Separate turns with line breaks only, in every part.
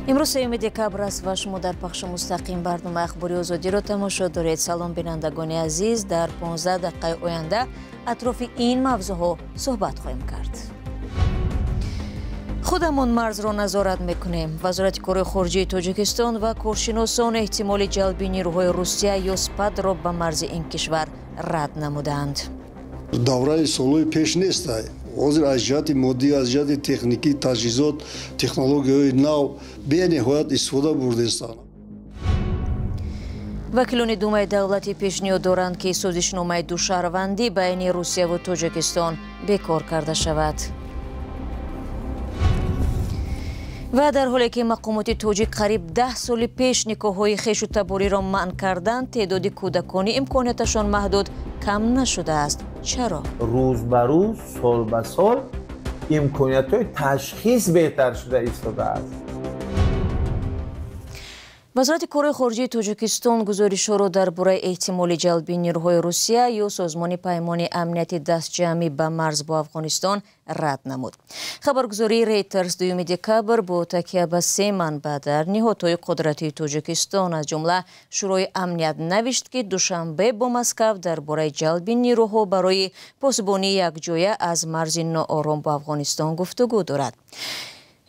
امروز 3 دکبر است و شما در پخش مستقیم برنامه اخباری آزادی را تماشا دارید. سلام بینندگان عزیز، در 15 دقیقه آینده اطراف این موضوعها صحبت خواهیم کرد. خودمون مرز را نظارت میکنیم. وزارت کار خارجه تاجیکستان و کارشناسان احتمال جلب نیروهای روسیه یا سپد را به مرز این کشور رد نمودند.
دوره سالهای پیش نیست. حاضر از جهت مادی، از جهت تکنیکی، تجهیزات، تکنولوژی نو به نهایت استفاده برده است.
وکیلان دومای دولتی پیشنهاد دارند که سازشنامه دوشهروندی بین روسیه و تاجیکستان بیکار کرده شود. و در حالی که مقامات تاجیک قریب 10 سال پیش نکاح‌های خویش و تباری را منع کردند، تعداد کودکان امکاناتشان محدود کم نشده است. چرا؟
روز به روز، سال به سال امکانات‌های تشخیص بهتر شده ایستاده است.
وزارت کار خارجه تاجیکستان گزارش‌ها را درباره احتمال جلب نیروهای روسیه یا سازمان پیمان امنیتی دستجمعی به مرز با افغانستان رد نمود. خبرگزاری ریترز 2 دکبر با تکیه به 3 منبع در نهادهای قدرتی تاجیکستان از جمله شورای امنیت نوشت که دوشنبه با مسکو درباره جلب نیروها برای پاسبانی یکجایه از مرز ناآرام با افغانستان گفتگو دارد.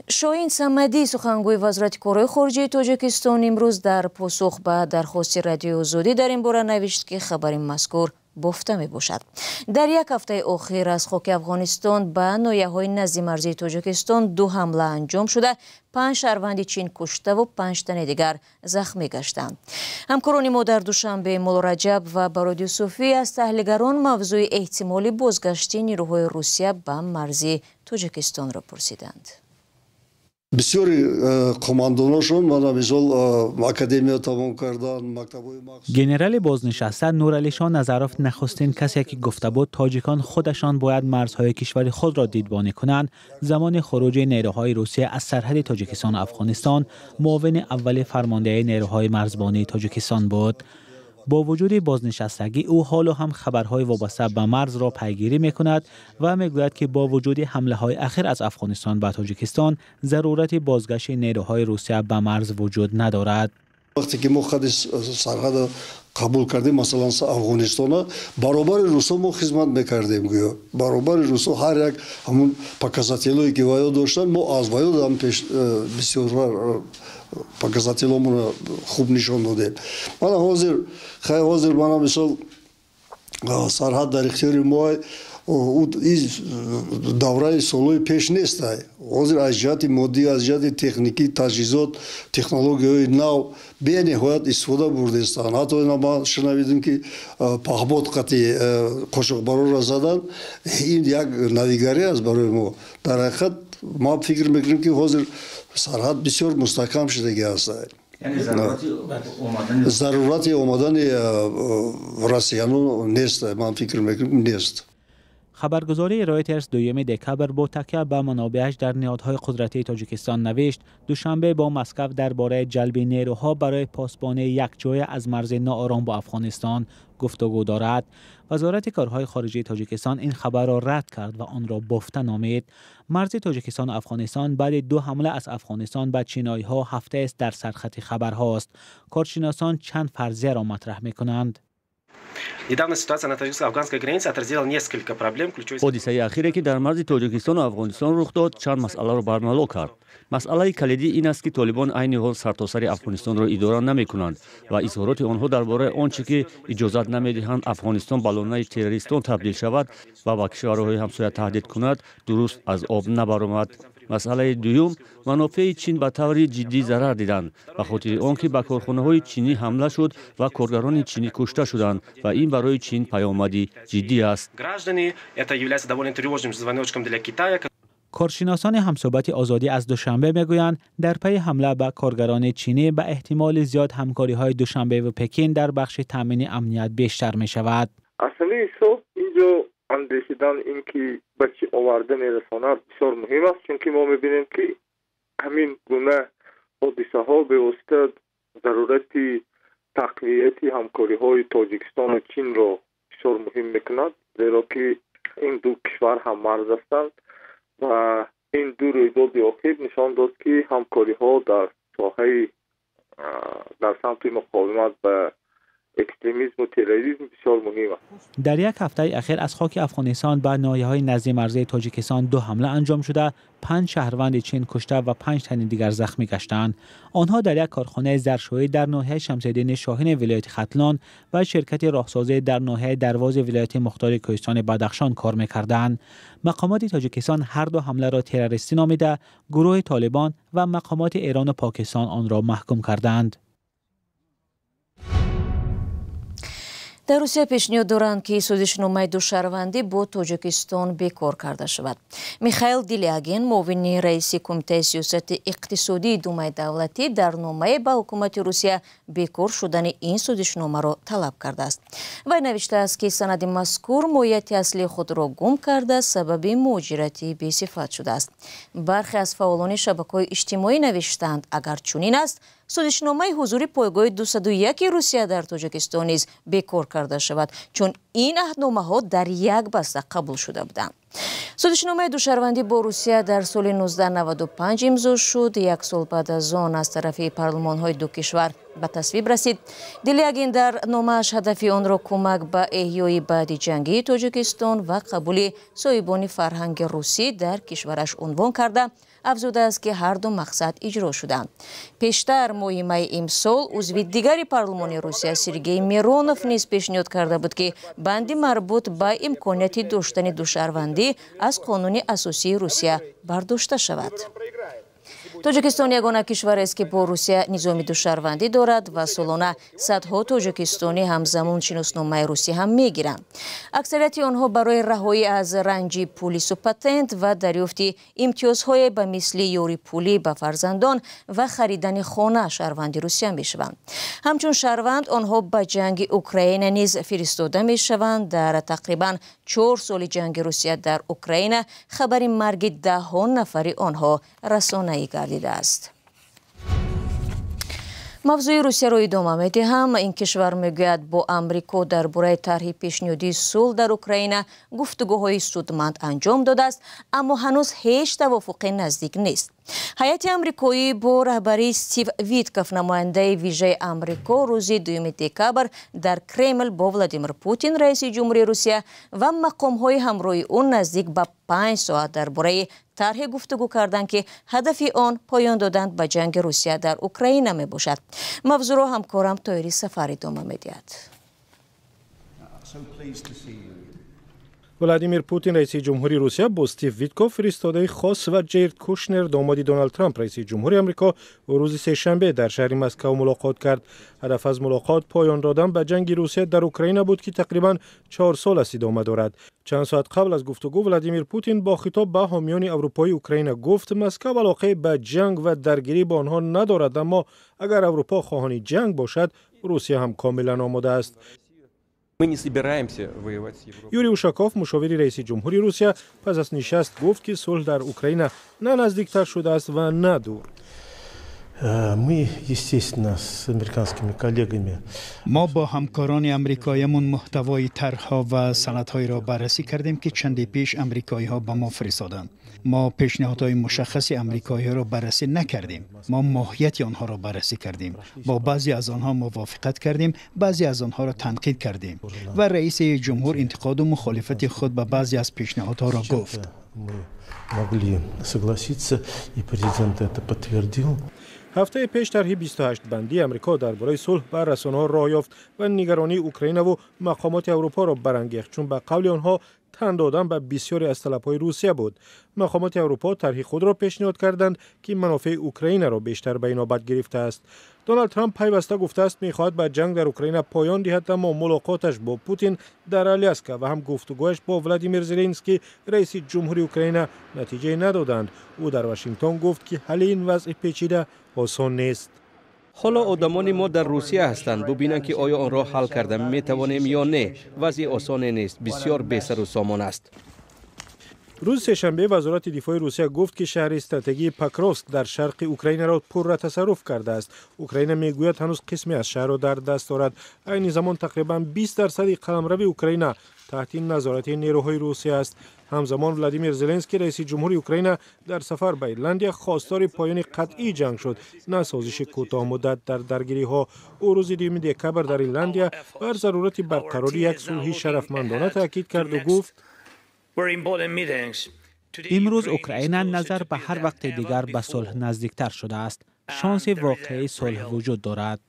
شاهین صمدی سخنگوی وزارت کار خارجه تاجیکستان امروز در پاسخ به درخواست رادیو آزادی در این باره نوشت که خبر مذکور بافته می باشد. در یک هفته اخیر از خاک افغانستان به ناحیه‌های نزدیک مرزی تاجیکستان 2 حمله انجام شده، 5 شهروند چین کشته و 5 تن دیگر زخمی گشتند. همکاران ما در دوشنبه مولا رجب و برادیو صوفی از تحلیلگران موضوع احتمالی بازگشت نیروهای روسیه به مرزی تاجیکستان را پرسیدند.
بسیاری قمانداناشون من مثال اکادمیا تمام کردن، مکتب‌های مخصوص.
گنرال بازنشسته نورعلی شاه نظروف نخستین کسی که گفته بود تاجیکان خودشان باید مرزهای کشور خود را دیدبانی کنند، زمان خروج نیروهای روسیه از سرحد تاجیکستان و افغانستان معاون اول فرمانده نیروهای مرزبانی تاجیکستان بود. با وجود بازنشستگی او حالا هم خبرهای وابسته به مرز را پیگیری می‌کند و می‌گوید که با وجود حمله‌های اخیر از افغانستان به تاجیکستان ضرورت بازگشت نیروهای روسیه به مرز وجود ندارد.
وقتی که ما خود سرحد قبول کردیم مثلا افغانستان برابر روسا ما خدمت میکردیم گویا برابر روسا هر یک همون показателی که وایو داشتن ما از وایو هم بسیار показателامون خوب نشون دادیم. من حاضر من مثلا سرحد در اختیار ما این دوره سالهای پیش نیست. حاضر از جهت مادی، از جهت تکنیکی، تجهیزات، تکنولوژی نو به نهایت استفاده برده استند. حتی ما شنیدیم که پهباد قطعی قاشقبارا را زدن. این یک نویگری است برای ما. در حقیقت ما فکر میکنیم که حاضر سرحد بسیار مستحکم شده است.
یعنی
ضرورت آمدن روسیانو نیست. من فکر میکنم نیست.
خبرگزاری رایترز 2 دکبر با تکیه به منابعش در نهادهای قدرتی تاجیکستان نوشت دوشنبه با مسکو درباره جلب نیروها برای پاسبانی یکجایه از مرز ناآرام با افغانستان گفتگو دارد. وزارت کارهای خارجه تاجیکستان این خبر را رد کرد و آن را بافته نامید. مرز تاجیکستان و افغانستان بعد 2 حمله از افغانستان به چینایی‌ها هفته است در سرخط خبرهاست. کارشناسان چند فرضیه را مطرح می‌کنند.
حادثه اخیری که در مرز تاجیکستان و افغانستان رخ داد چند مسئله را برملا کرد. مسئله کلیدی این است که طالبان عین حال سرتاسر افغانستان را اداره نمی‌کنند و اظهارات آنها درباره آنچه که اجازت نمی‌دهند افغانستان به لانه تروریستان تبدیل شود و به کشورهای همسایه تهدید کند درست از آب نبرآمد. مسئله دوم، منافع چین به طور جدی ضرر دیدند به خاطر آنکه به کارخانه‌های چینی حمله شد و کارگران چینی کشته شدند و این برای چین پیامدی جدی است.
کارشناسان همصحبت آزادی از دوشنبه میگویند در پی حمله به کارگران چینی به احتمال زیاد همکاری‌های دوشنبه و پکین در بخش تامین امنیت بیشتر می شود.
اصلی حساب اینجا اندیشیدن این که به چی آورده میرساند بسیار مهم است، چون که ما میبینیم که همین گونه حادثه ها به واسطه ضرورت تقویت همکاری های تاجیکستان و چین را بسیار مهم میکند، زیرا که این دو کشور هم مرز هستند و این دو رویداد اخیر نشان داد که همکاری ها در соҳаи дар самти муқовимат ба اکستریمیسم و تروریسم بسیار مهم است.
در یک هفته اخیر از خاک افغانستان به ناحیه‌های نزدیک مرزی تاجیکستان 2 حمله انجام شده، 5 شهروند چین کشته و 5 تن دیگر زخمی گشتند. آنها در یک کارخانه ظرفشویی در ناحیه شمس‌الدین شاهین ولایت ختلان و شرکت راهسازی در ناحیه درواز ولایت مختار کوهستان بدخشان کار می‌کردند. مقامات تاجیکستان هر دو حمله را تروریستی نامیده، گروه طالبان و مقامات ایران و پاکستان آن را محکوم کردند.
در روسیه پیشنهاد دارند که سازشنامه دوشهروندی با تاجیکستان بکار کرده شود. میخائیل دیلیاگین، معاون رئیس کمیته سیاست اقتصادی دومای دولتی، در نامه به حکومت روسیه بکار شدن این سازشنامه را طلب کرده است. وی نوشته است که سند مذکور ماهیت اصلی خود را گم کرده، سبب مهاجرتی بی‌صفت شده است. برخی از فعالان شبکه‌های اجتماعی نوشتند اگر چنین است، سازشنامه حضور پایگاه 201 روسیه در تاجیکستان نیز بکار کرده شود، چون این عهدنامه‌ها در یک بسته قبول شده بودند. سازشنامه دوشهروندی با روسیه در سال 1995 امضا شد. یک سال بعد از آن از طرف پارلمان‌های دو کشور به تصویب رسید. دیلیاگین در نامه‌اش هدف آن را کمک به احیای بعد جنگی تاجیکستان و قبول صاحبان فرهنگ روسی در کشورش عنوان کرده، افزوده است که هر دو مقصد اجرا شدند. پیشتر ماه می امسال عضو دیگری پارلمان روسیه سرگئی میرونوف نیز پیشنهاد کرده بود که بندی مربوط به امکانیت داشتن دوشهروندی از قانون اساسی روسیه برداشته شود. تاجیکستان یگانه کشور است که با روسیه نظام دوشهروندی دارد و سالانه صدها تاجیکستانی همزمان شناسنامه روسی هم میگیرند. اکثریت آنها برای رهایی از رنج پلیس و پتنت و دریافت امتیازهای به مثل یاری پولی به فرزندان و خریدن خانه شهروند روسیه میشوند. همچون شهروند آنها به جنگ اوکراین نیز فرستاده میشوند. در تقریبا 4 سال جنگ روسیه در اوکراین خبر مرگ 10 نفر آنها رسانه‌ای گردیده است. موضوع روسیه را ادامه می‌دهم. این کشور میگوید با آمریکا درباره طرح پیشنهادی صلح در اوکراین گفتگوهای سودمند انجام داده است، اما هنوز هیچ توافق نزدیک نیست. هیئت آمریکایی با رهبری استیو ویتکوف، نماینده ویژه آمریکا، روز 2 دکامبر در کرمل با ولادیمیر پوتین رئیس جمهوری روسیه و مقام‌های همراه او نزدیک به 5 ساعت درباره طرح گفتگو کردند که هدف آن پایان دادن به جنگ روسیه در اوکراین می باشد. موضوع را همکارم طاهری سفری ادامه می‌دهد.
ولادیمیر پوتین رئیس جمهوری روسیه با استیو ویتکوف، فرستاده خاص و جارد کوشنر داماد دونالد ترامپ رئیس جمهوری آمریکا روز سه‌شنبه در شهر مسکو ملاقات کرد. هدف از ملاقات پایان دادن به جنگ روسیه در اوکراین بود که تقریبا 4 سال است ادامه دارد. چند ساعت قبل از گفتگو ولادیمیر پوتین با خطاب به حامیان اروپایی اوکراین گفت مسکو علاقه به جنگ و درگیری با آنها ندارد، اما اگر اروپا خواهان جنگ باشد روسیه هم کاملا آماده است. یوری اوشاکوف، مشاور رئیس جمهوری روسیه، پس از نشست گفت که صلح در اوکراین نه نزدیکتر شده است و نه دور.
ما با همکاران امریکاییمون محتوای طرح‌ها و سندهای را بررسی کردیم که چندی پیش امریکایی‌ها به ما فرستادند. ما پیشنهادهای مشخصی امریکایی‌ها را بررسی نکردیم. ما ماهیت آنها را بررسی کردیم. با بعضی از آنها موافقت کردیم، بعضی از آنها را تنقید کردیم و رئیس جمهور انتقاد و مخالفت خود به بعضی از پیشنهادها را گفت.
هفته پیش طرح 28 بندی امریکا درباره صلح بر رسانه‌ها راه یافت و نگرانی اوکراین و مقامات اروپا را برانگیخت، چون به قول آنها تن دادن به بسیاری از طلب‌های روسیه بود. مقامات اروپا طرح خود را پیشنهاد کردند که منافع اوکراین را بیشتر به نوبت گرفته است. دونالد ترامپ پیوسته گفته است می‌خواهد به جنگ در اوکراین پایان دهد، اما ملاقاتش با پوتین در آلیاسکا و هم گفتگویش با ولادیمیر زلنسکی رئیس جمهوری اوکراین نتیجه ندادند. او در واشنگتن گفت که حل این وضع پیچیده آسان نیست.
حالا آدمان ما در روسیه هستند، ببینند که آیا آن را حل کرده می توانیم یا نه. وضع آسان نیست، بسیار بی‌سر و سامان است.
روز سه‌شنبه وزارت دفاع روسیه گفت که شهر استراتژی پاکروفسک در شرق اوکراین را پر تصرف کرده است. اوکراین میگوید هنوز قسمی از شهر را در دست دارد. این زمان تقریبا 20% قلمرو اوکراین تحت نظارت نیروهای روسیه است. همزمان ولادیمیر زلنسکی رئیس جمهوری اوکراین در سفر به ایرلندیا خواستار پایان قطعی جنگ شد، نه سازش کوتاه مدت در درگیری ها. او روز 2 دکبر در ایرلندیا بر ضرورت برقراری یک صلح شرفمندانه تاکید کرد و گفت
امروز اوکراین نظر به هر وقت دیگر به صلح نزدیکتر شده است. شانس واقعی صلح وجود دارد.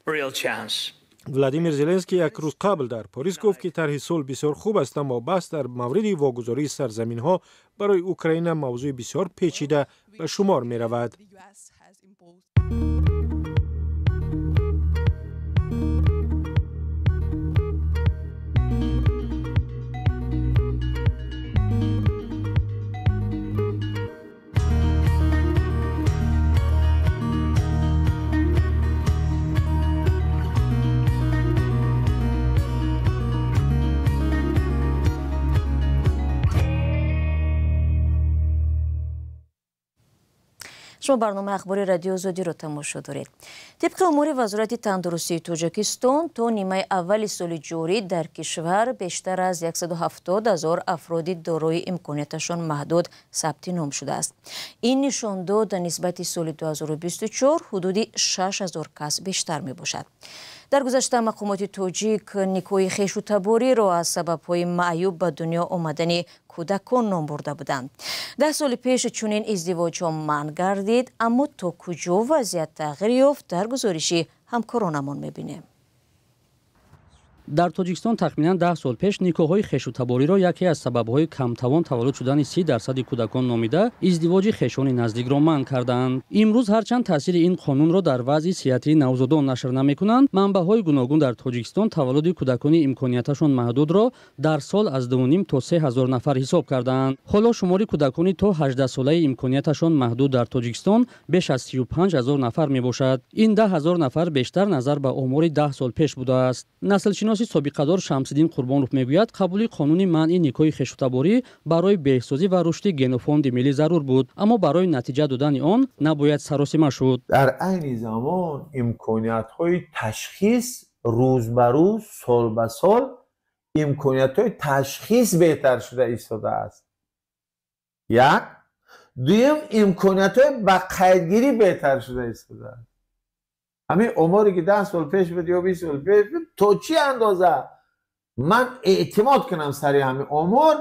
ولادیمیر زلنسکی یک روز قبل در پاریس گفت که طرح صلح بسیار خوب است، اما بحث در مورد واگذاری سرزمین ها برای اوکراین موضوع بسیار پیچیده به شمار می رود.
شما برنامه اخباری رادیو آزادی رو تماشا دارید. طبق امور وزارت تندرستی تاجیکستان تا نیمه اول سال جاری در کشور بیشتر از 170,000 افراد دارای امکاناتشان محدود ثبت نام شده است. این نشان داد نسبت سال 2024 حدود 6,000 کس بیشتر می باشد. در گذشته مقامات تاجیک نیکوی خویش و تباری را از سبب‌های معیوب به دنیا آمدن کودکان نام برده بودند. 10 سال پیش چنین ازدواج‌ها منع گردید، اما تا کجا وضعیت تغییر یافت در گزارش همکارانمان می‌بینیم.
در تاجیکستان تخمیناً 10 سال پیش نیکوهای خویش‌تباری را یکی از سبب‌های کمتوان تولد شدن 30% کودکان نامیده ازدواج خویشان نزدیک را منع کردند. امروز هرچند تاثیر این قانون را در وضع صحتی نوزادان نشر نمی‌کنند، منبع‌های گوناگون در تاجیکستان تولد کودکان امکاناتشان محدود را در سال از 2.5 تا 3,000 نفر حساب کردند. حالا شمار کودکان تا 18 ساله امکاناتشان محدود در تاجیکستان بیش از 35,000 نفر میباشد. این 10,000 نفر بیشتر نظر به آمار 10 سال پیش بوده است. نسل‌شناس سابقه‌دار شمس‌الدین قربانوف میگوید قبول قانون منع نیکوی خویش‌تباری برای بهسازی و رشد گنوفوند ملی ضرور بود، اما برای نتیجه دادن آن نباید سراسیمه شد.
در عین زمان امکانات‌های تشخیص روز به روز، سال به سال امکانات‌های تشخیص بهتر شده ایستاده است. یک دویم امکانات‌های با قیدگیری بهتر شده ایستاده است. همین عمری که 10 سال پیش بود یا 20 سال پیش بود، تو چی اندازه من اعتماد کنم سری همین عمر،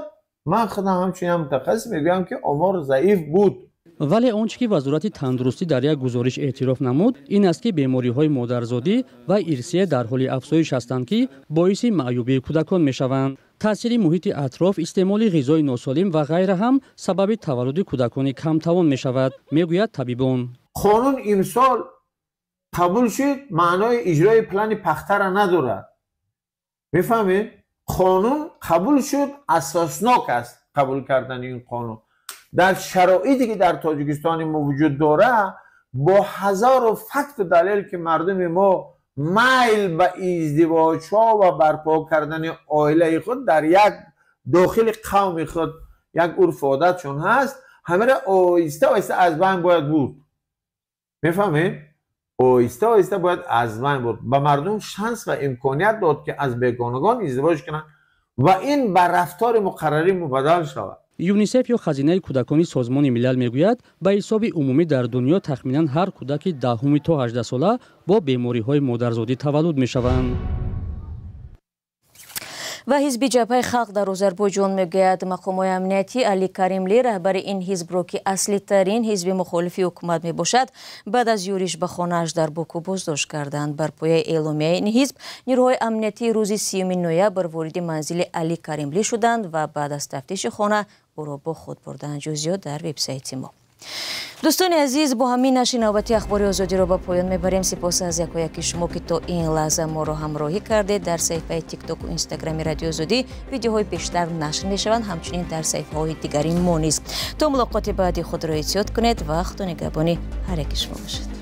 من خودم همچنین متخصص میگم که عمر ضعیف بود.
ولی آنچه که وزارت تندرستی در یک گزارش اعتراف نمود این است که بیماری‌های مادرزادی و ارثی در حال افزایش هستند که باعث معیوبی کودکان میشوند. تاثیر محیط اطراف، استعمال غذای ناسالم و غیره هم سبب تولد کودکان کمتوان میشود، میگوید طبیبان.
قانون امسال قبول شد، معنای اجرای پلان پخته را ندارد. میفهمید؟ قانون قبول شد، اساسناک است قبول کردن این قانون. در شرایطی که در تاجیکستان ما وجود داره، با هزار فکت و دلیل که مردم ما میل به ازدواج ها و برپا کردن عائله خود در یک داخل قوم خود یک عرف عادتشون هست، همه را آهسته آهسته از بین باید بود. میفهمید؟ آهسته آهسته باید از بین برد. به مردم شانس و امکانیت داد که از بیگانگان ازدواج کنند و این بر رفتار مقرری مبدل شود.
یونیسف یا خزینه کودکان سازمان ملل میگوید به حساب عمومی در دنیا تخمیناً هر کودک 10 تا 18 ساله با بیماری‌های مادرزادی تولد میشوند.
و حزب جبهه خلق در آذربایجان میگوید مقامات امنیتی علی کریملی رهبر این حزب را که اصلی ترین حزب مخالف حکومت می باشد بعد از یورش به خانه‌اش در باکو بازداشت کردند. بر پایه اعلامیه این حزب نیروهای امنیتی روز 30 نوامبر وارد منزل علی کریملی شدند و بعد از تفتیش خانه او را با خود بردند. جزئیات در وبسایت ما. دوستان عزیز، با همین نشر نوبتی اخبار آزادی را به پایان میبریم. سپاس از یکی شما که تا این لحظه ما را همراهی کردید. در صفحه تیک تاک و اینستاگرام رادیو آزادی ویدیوهای بیشتر نشر میشوند، همچنین در صفحه های دیگری ما نیز. تا ملاقات بعدی خود را احتیاط کنید. وقت و نگهبانی هر یک شما باشد.